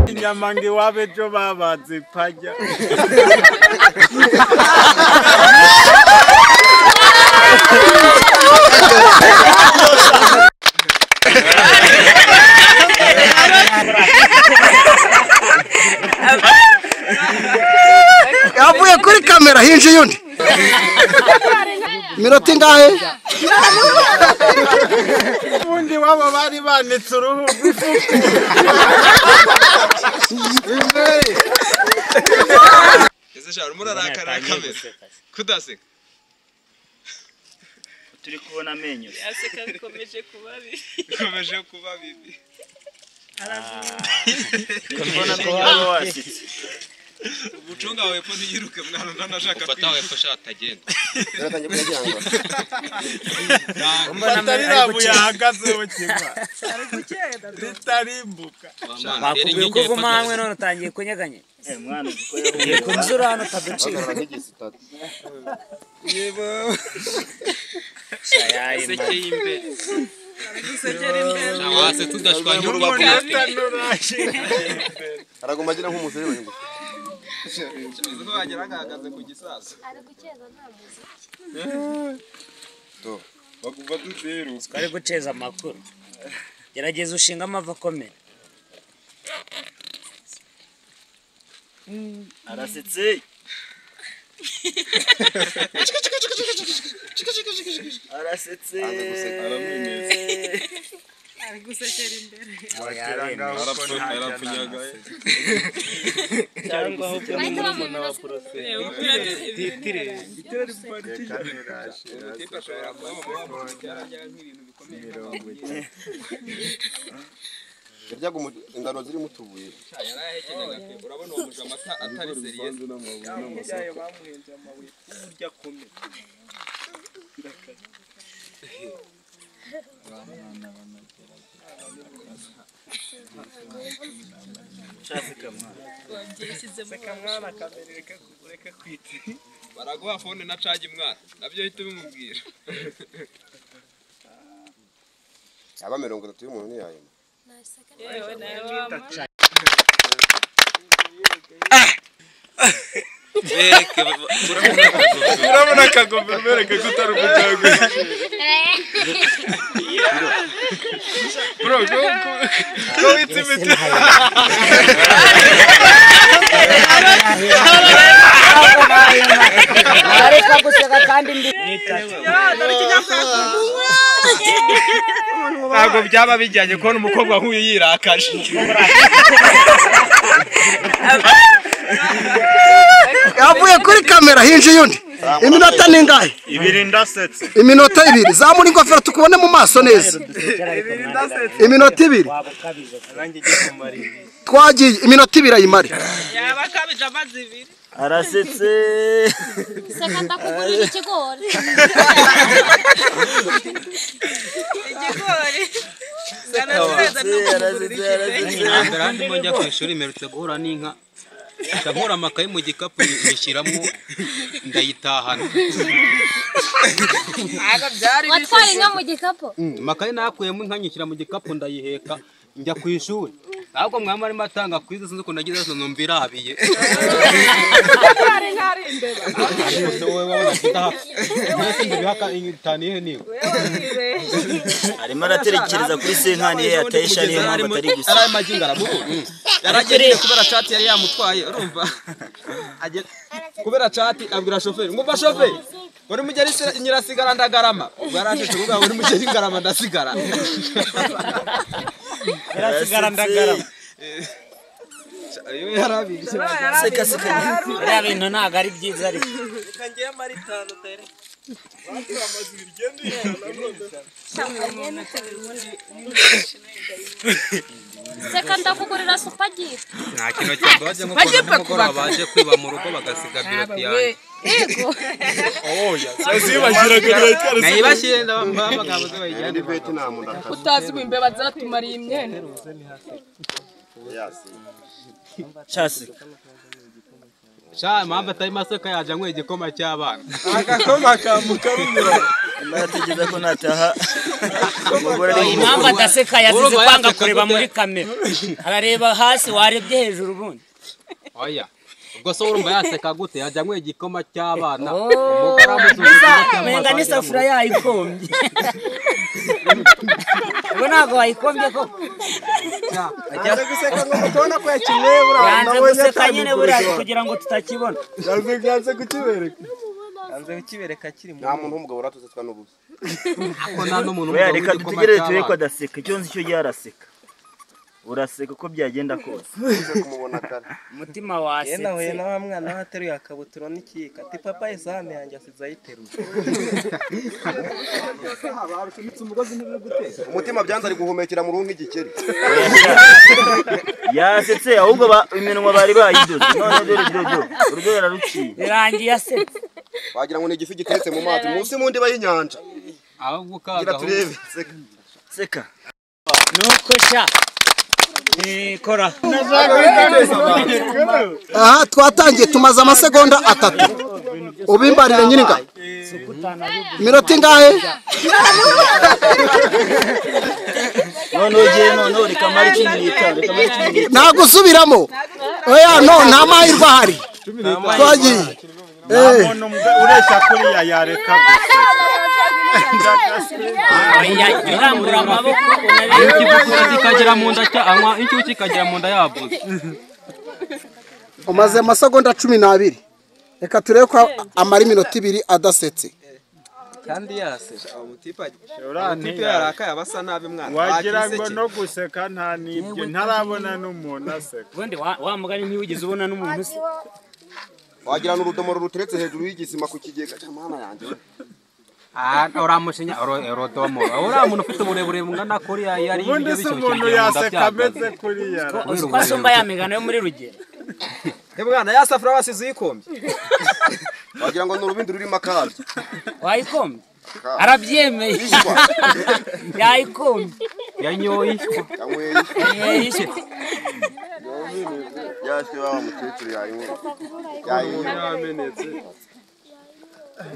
inyama ngo iwabe ejo babaze ipajya yavuye kuri kamera hinje yundi minota ingahe ubundi wabo bari banitse uruhu rw'ifuku ese shara murarakara kamera kudaseka turi kubona amenyo yaseka bikomeje kuba bibi kubona ko waba wasitse umucunga wawe po ntiyiruke mwana ndanashaka fata wawe po shatagenda baratangiye kugira ngo batari rabuye ahagaze ukigwa ritarimbuka bakubwiye ko uvuma hamwe none utangiye kunyeganye mwana ugiye kunzura hano taducika yebo sekeye imbere gusekera imbere wase tudashwanya urubavu aragomba agira nk'umusore we ngo uko bagera gahagaze ku gisaza ari gukeza nta muziki to bakuva dutero twari guceza amakuru gerageza ushinga amava akomera arasetse arasetse ari gusekera imbere arapfunyaga cyangwa aho umuntu wa profe titire irya ingano ziri mutubuye urabona uwo muja amata atari serious yayo bamuhenze amabuye kurya kome kamwana kabereka kureka kwite baraguha phone na charge mwana nabyo hita bimubwira aba 30 y'umuntu ni yayo yewe nayo mama bereke urabona kagombe bereke kutari umujagwe bro go itsimite areka guseka kandi ndi ntabwo byaba bijyanye kubona umukobwa nk'uyu yirakaje yavuye kuri kamera hinje yundi iminota ningahe ibiri ndasetse iminota ibiri zamura ingofero tukubone mu maso neza iminota ibiri twagiye iminota ibiri ayimare yaba kabije amazi ibiri arasetse seka ndakugurira ikigori kandi mo njya ku ishuri merutse guhura n'inka ndakura amakaye mu gikapu nishyiramo ndayitahana watwaye inka mu gikapu amakaye nakuyemo inka nyishyira mu gikapu ndayiheka njya ku ishuri ahubwo mwama arimo atanga kwiza sinzi ko nagize zo numva irabiye arimo aratekereza kuri senkani ye yatesha niyo mpamvu atari gusa ari magingo aramubona yaragereye kubera chat yari yamutwaye urumva kubera chat abwira shoferi ngo shoferi uri mugeri nyirasigara ndagarama bwaraje turuga uri mugeri ngarama ndasigara yarasigara ndagarama ayo yarabiri seka seka bya bintu ntago ari byiza ariko kangiye mari 5 tere seka ndakugurira supagiti nta kintu cyabaje nko kumugora baje kwiba mu rugo bagasiga biroti yanjye yego oya sasi bashiraga nayibashye ndabambaga bayijyana Vietnam ndakaza utazi imbeba zatumariye imyene chasi sha mpamvu atari masaka yaje anywe igikoma cy'abana agakoma ka mukarunyura marategeza ko nataha impamvu adaseka yazize kwanga kureba muri kamera arareba hasi warebye hejuru ubundi oya ubwo so urumva yaseka gute yajya nkwe igikoma cy'abana menga n'isafuriya yayikombye ubu ntabwo wayikombye koko Agiye guseka ngo mutona ko yakinwe yanze guseka nyine buriya kugira ngo tutakibona yanze kukibereka yanze kukibereka kiri mu nta muntu w'umugabo uratuzetswa n'ubusa ako nta n'umuntu oya reka dutegereze turebe ko adaseka icyo nzi cyo yaraseka uraseka uko byagenda kose kumubona kare umutima wasetse yenda we na wa mwana wateruye akabutura n'ikika ati papa isahani yanjye asize ayiteruye umutima byanze ari guhumekera mu runki igikeri yasetse ahubwo iminwa bari bayidoze none dore urwo yararuciye birangiye asetse wagira ngo ni igifi giteretse mu mazi munsi mu ndiba y'inyanja ahubwo gira turebe seka nuko sha kora aha twatangiye tumaze amasegonda 3 ubimbarire nyiringa minota ingahe none ugiye none reka mari 15 nta gusubiramo oya no nta mahirwe ahari twagiye ureshya kuriya yareka irambura amaboko kikagera mu nda cyangwa inshyushyu kikagera mu nda yabuze umaze amasegonda 12 reka turebe ko amara iminota 2 adasetse kandi yasesha umutipa yarakaye abasa nabi mwana wagira ngo no guseka nta nibyo ntarabona n'umuntu aseka ubundi wa mugani ntiwigeze ubona n'umuntu se wagira n'urudomoro ruteretse hejuru y'igisima ku kigega cy'amana yanjye uramushenya rodomo uriya muntu ufite uburebure bungana kuriya yari ubundi se umuntu yaseka ameze kuriya uko asumba ya migano yo muri rugero mwana ya safura wasize uyikombye wagira ngo n'urubindi rurimo akabyo wayikombye arabyemeye yayikombye yanyoye ishwa yashwe baba mukecuru yamenetse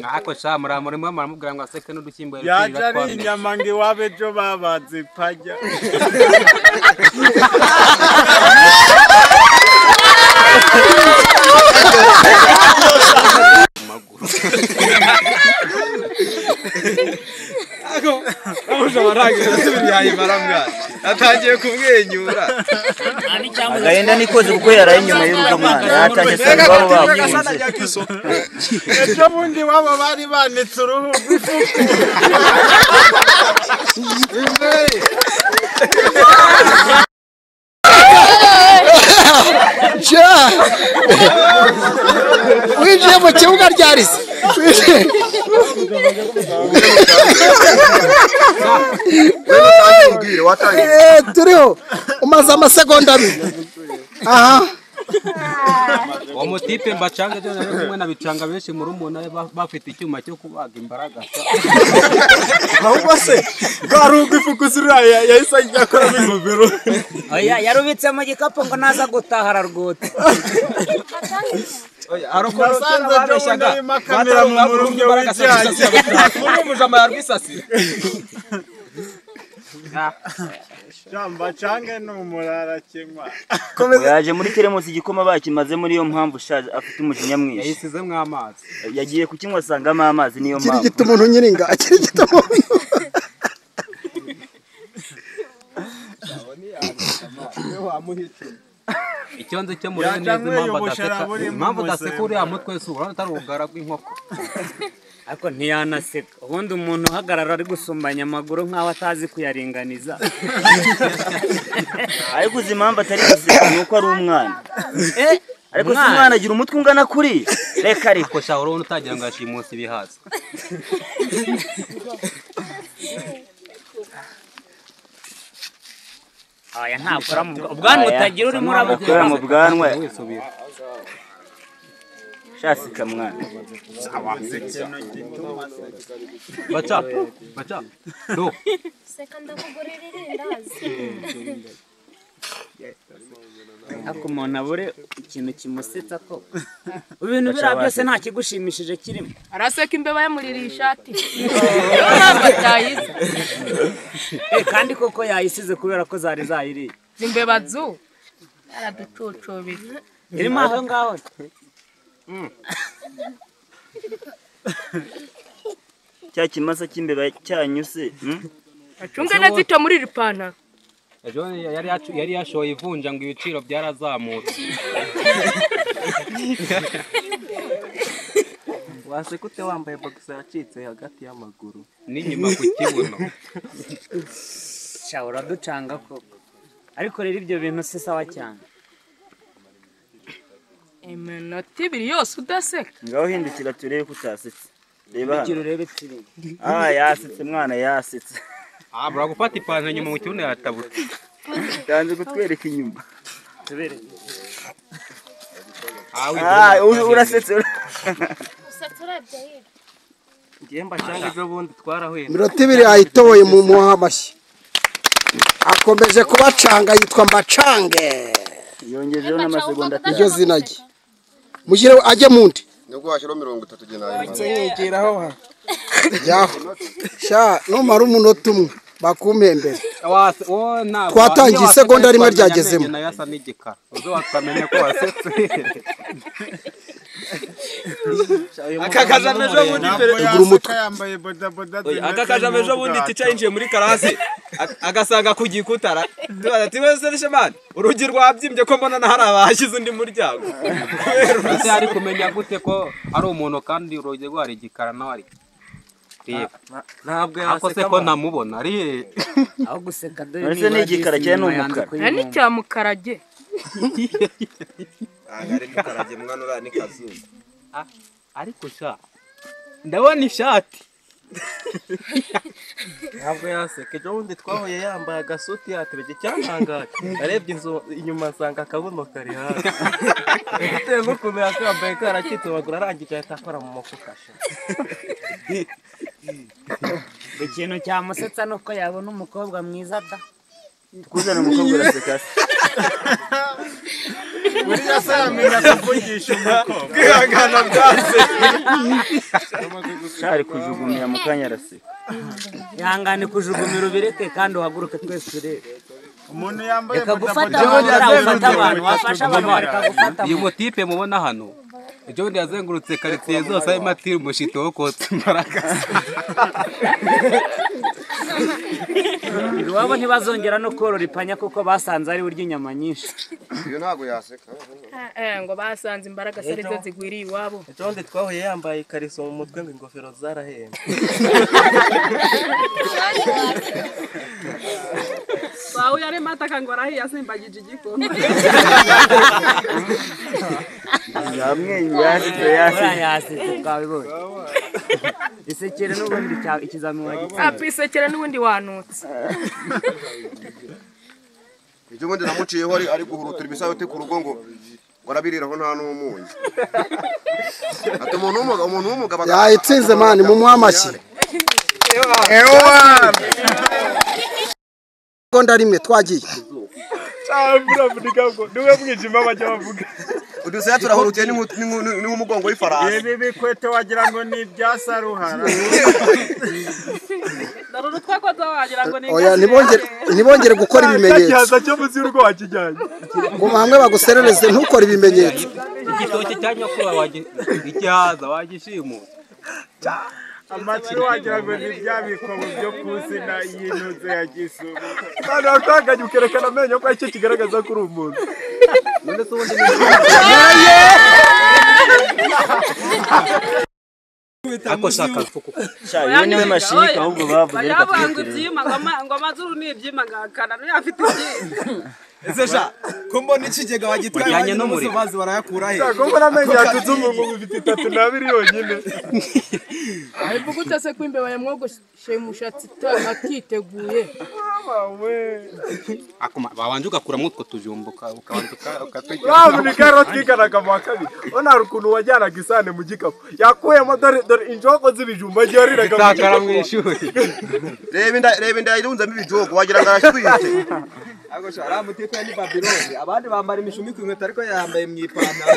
mwako sha muramurimo maramubwira ngo aseke n'udukimbo yaje ari inyama ngo iwabe ejo babaze ipajya atangiye kumwenyura agahinda nikoze kuko yaraye inyuma y'urugo mwana yatangiye sanga babo bakunze ejo bundi wabo bari banitse uruhu rw'ifuku winjiye mu kibuga ryarise turiho umaze amasegonda 2 aha uwo mutipe mbacanga byo nari kumwe nabicanga benshi muri umuntu bafite icyuma cyo kubaga imbaraga ahubwo se garuga ifuku ziraya yahise akora n'ingobero oya yarubitse mu gikapu ngo naza gutahara rwote oya arokora babeshaga makamera mu murumwe w'icyayi muri umujama yarwisasira jamba cange n'umurara kimwa yaje muri teremusi igikoma bakimaze muri iyo mpamvu shaje afite umujinya mwinshi yayisizemo amazi yagiye kukinywa asangamo amazi niyo mpamvu kiri gita umuntu nyiringa kiri gita umuntu icyo nzi cyo muri neza impamvu adaseka uriya mutwe se urabona atari ubugara bw'inkoko ariko ntiyanaseka ubundi umuntu uhagarara ari gusumbanya amaguru nk'aho atazi kuyaringaniza ariko uzi impamvu atari guseka nuko ari umwana ariko si umwana agira umutwe ungana kuri reka ariko sha urabona utagira ngo yashimusi ibihaza aya ntakora mu bwanwa utagira urimo urabukora mu bwanwa shasika mwana baca no seka ndakugurira irindazi ariko umuntu abure ikintu kimusetsa ko ibintu biriya byose nta kigushimishije kirimo. Araseka imbeba yamuririye ishati. Yayize. Kandi koko yayisize kubera ko zari zayiriye. Imbeba zu. Yaraducucubije. Irimo aho ngaho. Cya kimasa cy'imbeba cyanyuse. Acunge na zito muri ripantaro. Ejo yari yashoye ivunja ngo ibiciro byarazamutse. Waseka ute wambaye boxer yacitse hagati y'amaguru n'inyuma ku kibuno. Shawura ducanga koko. Ariko rero ibyo bintu si sawa cyane. Iminota ibiri yose udaseka. Ngaho hindukira turebe ko utasetse. Reba hano. Kirurebe kiri. Yasetse mwana yasetse. Bura gufata ipantaro inyuma mu kibuno yatabutse. Kanze kutwereka inyuma. Tubere. Urasetse. Ngiye mbashanga ejo bundi twarahuye. Iminota ibiri ayitoboye mu muha amashyi. Akomeje kubacanga yitwa Mbacange. Yongejeho n'amasegonda iryo zina rye. Mugire ajye mundi. Nubwo washyiraho 30 je nayo. Nyegeraho ha. Yaho. Sha numara umunota umwe bakumpembere. Na Twatangiye isegonda rimwe ryagezemo. Na yasa n'igikara. Uzo wakamenya ko wasetse. Akakajamejo bundi pere yambaye bodaboda. Akakajamejo bundi tica yinjiye muri karasi agasanga ku gikutara. Ati wese shemani urugi rwabyimbye ko mbona hari abashyize undi muryango. Ese ari kumenya gute ko ari umuntu kandi urugi rwari igikara nawe ari. Ntabwo yakose ko ntamubona ari aho guseka dore ni igikara cyane n'umukara. Ni cyamukarage. Ari mukarage mwana ura ni kazuba. Ariko sha ndabona ishati. Ntabwo yaseka ejo bundi twahuye yambaye agasuti yatebeje cyantangaje. Arebye inzu inyuma nsanga akabuno kari hasi. Ntewe kumera ko yambaye karacitse bagura arangije ahita akora mu mufuka sha. Ikintu cyamusetsa nuko yabona umukobwa mwiza da. Kuzana umukobwa uraseka. Buriya se yamenya kuvugisha umukobwa. Kwihangana byase. Shari kujugumira mu kanya araseka. Ihangane kujugumira ubireke kandi uhaguruke twese turebe. Umuntu yambaye Gufata abantu wafasha abantu bakagufata. Uyu motipe mubona hano ejo bundi yazengurutse quartier zose arimo atira umushito wo kotsa imbaraga. Iwabo ntibazongera no korora ipanya kuko basanze ari burya inyama nyinshi. Iyo ntago yaseka. Ngo basanze imbaraga sari zo zigwiriye iwabo. Ejo bundi twahuye yambaye ikariso mu mutwe ngo ingofero zarahenda. Bawo yare mata kangora hiya simbagije igikoma. Yasetse twabibonye. Isekere n'ubundi ikizami wagiye. Isekere n'ubundi wanutse. Ibyo bundi namuciyeho ari guhurutura ibisayote ku rugo ngo arabiriraho nta n'umunyu. Ati umuntu w'umugabo yayitsinze mani mu muha amashyi. Gonda rimwe twagiye. Niwe mwijima bajya bavuga. Udusaya turahurutiye ni umugongo w'ifarasi. Ibi bikwete wagira ngo ni ibyasaruhara. Daruru twakoza wagira ngo ni. Oya nibongere gukora ibimenyetso. Cyaza cyo muzi urwo wakijyanye. Ngo hamwe baguserereze ntukore ibimenyetso. Igitoki cyanyakura igihaza wagishimo. Amakuru wagira ngo ni byabikobo byo kuzina yinuze ya Gisumu. Kandi akaganye ukerekana amenyo ko icyo kigaragaza ko uri umuntu. None se ubundi Ako shaka Iyo niwe mashinika ahubwo bavuze reka Bayabanga ibyima ngo amazuru ni ibyima ngakana no afite ibyima. ese sha kumbona ikigega wagitwaye no muri bazi barayakura he. Ko namenye yatuzumu mu bifite 32 yonyine. Ariko gutase kw'imbeba yamwogoshe mushatsi akiteguye. akoma babanje ugakura mutwo tujumbuka ukabanduka ukatwigira. Rabu ni karot kikanaga mu kabiri. Ona rukuntu wajyanaga isane mu gikapu. Yakuyemo dore injogo z'ibijumba yariraga takara mu ishuri. Reba inda irunzamo ibijogo wagira ngo arashwite. Ago shara mutipe ni Babylone abandi bambara imishumi ku inkweto ariko yambaye mu ipantaro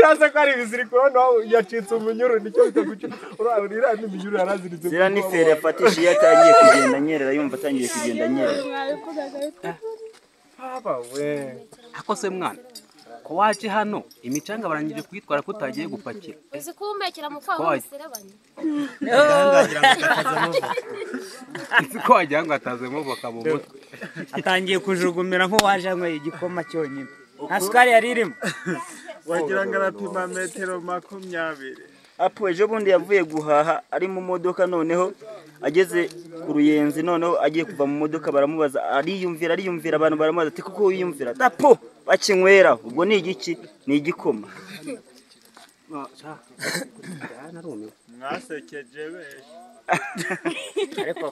yaza ko ari ibiziriko no yacitse umunyuru nicyo bitaguca urabira n'iminyuru yaraziritse zira ni fere yafatisha iyo atangiye kugenda nyerera yumva atangiye kugenda nyerera haba we ako se mwana ko waje hano imicanga barangije kwitwara ko utagiye gupakira uzi kumekera mu kwaha umuserebanya ko wagira ngo atazemo voka mu mutwe atangiye kujugumira nk'uwaje anyweye igikoma cyonyine nta sukari yari irimo wagira ngo arapima metero 20 apo ejo bundi yavuye guhaha ari mu modoka noneho ageze ku Ruyenzi noneho agiye kuva mu modoka baramubaza ariyumvira abantu baramubaza ati kuko wiyumvira dapo bakinywera ubwo ni igiki ni igikoma mwasekeje beshe ariko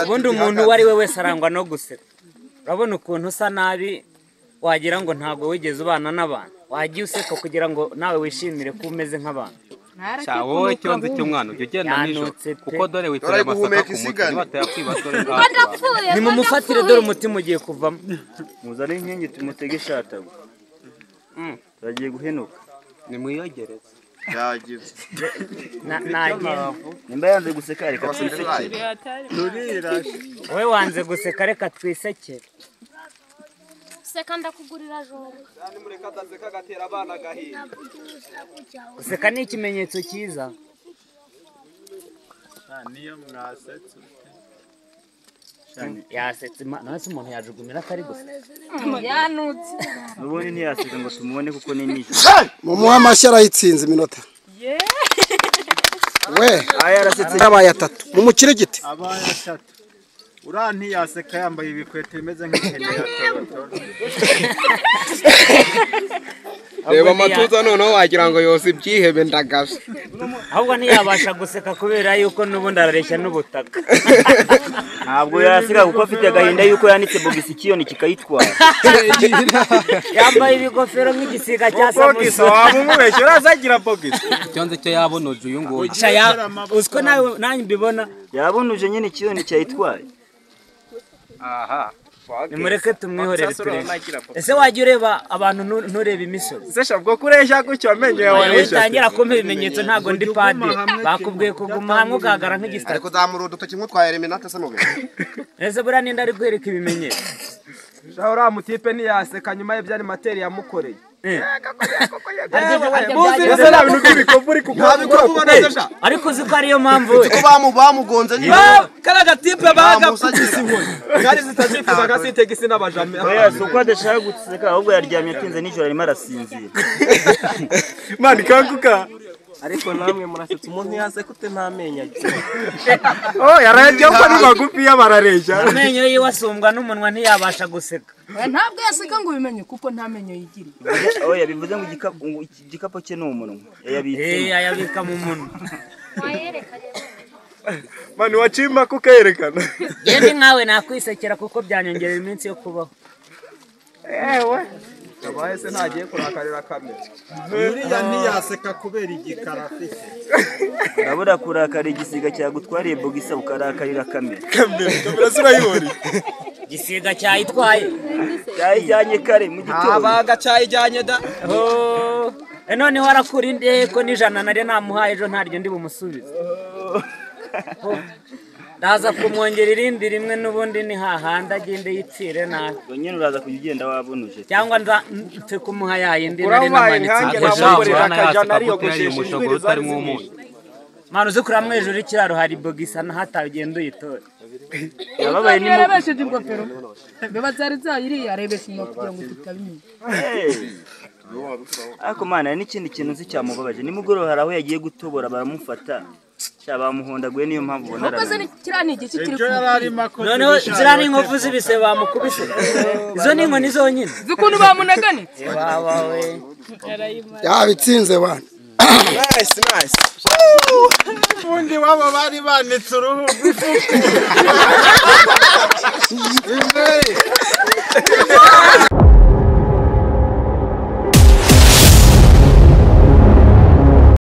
ubundi umuntu uwo ari we wese arangwa no guseka urabona ukuntu usa nabi wagira ngo ntabwo wigeze ubana n'abantu wagiye useka kugira ngo nawe wishimire ko umeze nk'abantu wowe cyonze cyo mwana ujye ugenda nijoro kuko dore witoreye amasaka ku mutwe niba atayakwiba dore ni mu mufatire dore umutima ugiye kuvamo muzane inkingi tumutege ishatago turagiye guhenuka nimwiyogereze yagize nimba yanze guseka reka twisekere wowe wanze guseka reka twisekere seka ndakugurira jonga yani mureka atazeka gatera abana gahinda guseka ni ikimenyetso cyiza niyo mwasetse yasetse nawe se umuntu yajugumira atari gusa yanutse nubundi ntiyaseka ngo tumubone kuko ni nijoro mumuha amashyi arayitsinze iminota we yarasetse yabaye 3 mu mukirigiti abaye 3 ntiyaseka yambaye ibikwete bimeze nk'ihene ya Toronto reba amatuza noneho wagira ngo yose ibyihebe ndagaje ahubwo ntiyabasha guseka kubera yuko n'ubundi arareshya n'ubutaka ntabwo yaseka kuko afite agahinda yuko yanitse bogisi kiyoni kikayitwara yambaye ibigofero nk'igisiga cya bogisi wamumubeshye urazagira bogisi cyonze cyo yabonoje uyu nguyu uziko nawe nanjye mbibona yabonuje nyine kiyoni cyayitwaye aha nimureke tumwihorere turebe ese wajya ureba abantu ntureba imisozi se shabwo kureshya gutyo amenyo yawe areshya utangira kumpa ibimenyetso ntago ndi padiri bakubwiye kuguma hamwe ugahagara nk'igisitari ariko zamura udutoki nk'utwaye reminate se mube ese buriya ninde ari guhereka ibimenyetso shaho uriya mutipe ntiyaseka nyuma y'ibyari materi yamukoreye ariko uzi ko ariyo mpamvu ko bamugonze nyine kara gatipe bagapfutse inkoni kandi zitazifuza gasitega isi n'abajame oya si uko adashaka guseka ahubwo yaryamye atinze nijoro arimo arasinzira mani kanguka ariko namwe murasetse umuntu yaseka ute ntamenyo yarajya ko ari magufi y'abarareshya amenyo yiwe asumbwa n'umunwa ntiyabasha guseka ntabwo yaseka ngo ubimenye kuko nta menyo yigira oya bivuze ngo igikapu cye ni umunwa yayabika mu munwa mani wacimba kukerekana yewe nkawe nakwisekera kuko byanyongerera iminsi yo kubaho abaye se ntagiye kurakarira kamera uriya ntiyaseka kubera igikara afite urabura kurakara igisiga cyagutwariye bogisa ukarakarira kamera urayibona igisiga cyayitwaye cyayijyanye kare mu gitondo abaga cyayijyanye da noneho arakura indeko n'ijana nari namuhaye ejo ntaryo ndi bumusubize ndaza kumwongera irindi rimwe n'ubundi ni hahandi agende yitsire nabi nyine uraza kujya ugenda wabonuje cyangwa mfe kumuha yayindi nari namanitse manu uzi kuramo hejuru y'ikiraro hari bogisa hatawe ugenda uyitore yababaye ni yarebesheje ingofero biba zari zayiriye arebesha inyuma kugira ngo tutabimenya ariko mana n'ikindi kintu nzi cyamubabaje nimugoroba hari aho yagiye gutobora baramufata bamuhondaguye niyo mpamvu ubona noneho ziriya ni inkovu z'ibise bamukubise izo ni inkoni zonyine z'ukuntu bamunaganitse yabitsinze bana nice ubundi wabo bari banitse uruhu rw'ifuku